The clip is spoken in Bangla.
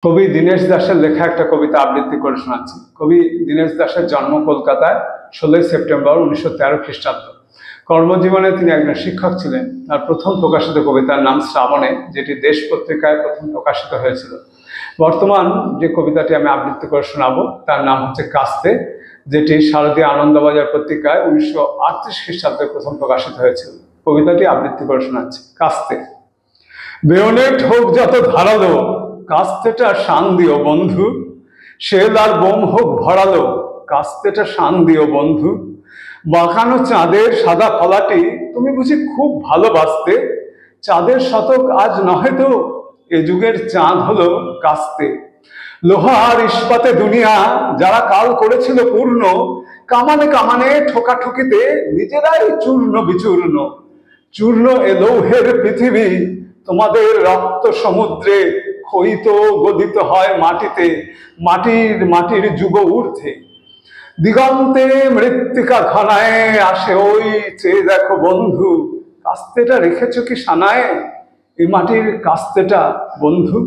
কবি দীনেশ দাশের লেখা একটা কবিতা আবৃত্তি করে শোনাচ্ছি। কবি দীনেশ দাশের জন্ম কলকাতায় 16ই সেপ্টেম্বর 1913 খ্রিস্টাব্দ। কর্মজীবনে তিনি একজন শিক্ষক ছিলেন। তার প্রথম প্রকাশিত কবিতার নাম শ্রাবণে, যেটি দেশ পত্রিকায় প্রথম প্রকাশিত হয়েছিল। বর্তমান যে কবিতাটি আমি আবৃত্তি করে শোনাবো তার নাম হচ্ছে কাস্তে, যেটি শারদীয় আনন্দবাজার পত্রিকায় 1938 খ্রিস্টাব্দে প্রথম প্রকাশিত হয়েছিল। কবিতাটি আবৃত্তি করে শোনাচ্ছি। কাস্তে। বেয়নেট হোক যত ধারালো, কাস্তেটা শান দিও বন্ধু। শেল আর বোম হোক ভরালো, কাস্তেটা শান দিও বন্ধু। বাঁকানো চাঁদের সাদা ফলাটি তুমি বুঝি খুব ভালোবাসতে। চাঁদের শতক আজ নহে তো, এ যুগের চাঁদ হলো কাস্তে। লোহা আর ইস্পাতে দুনিয়া যারা কাল করেছিল পূর্ণ, কামানে কামানে ঠোকাঠুকিতে নিজেরাই চূর্ণ বিচূর্ণ। চূর্ণ এ লৌহের পৃথিবী, তোমাদের রক্ত সমুদ্রে ক্ষয়িত গদিত হয় মাটিতে, মাটির যুগ ঊর্ধ্বে। দিগন্তে মৃত্তিকা ঘনায় আসে ওই চেয়ে দেখো বন্ধু, কাস্তেটা রেখেছ কি সানায়, এই মাটির কাস্তেটা বন্ধু।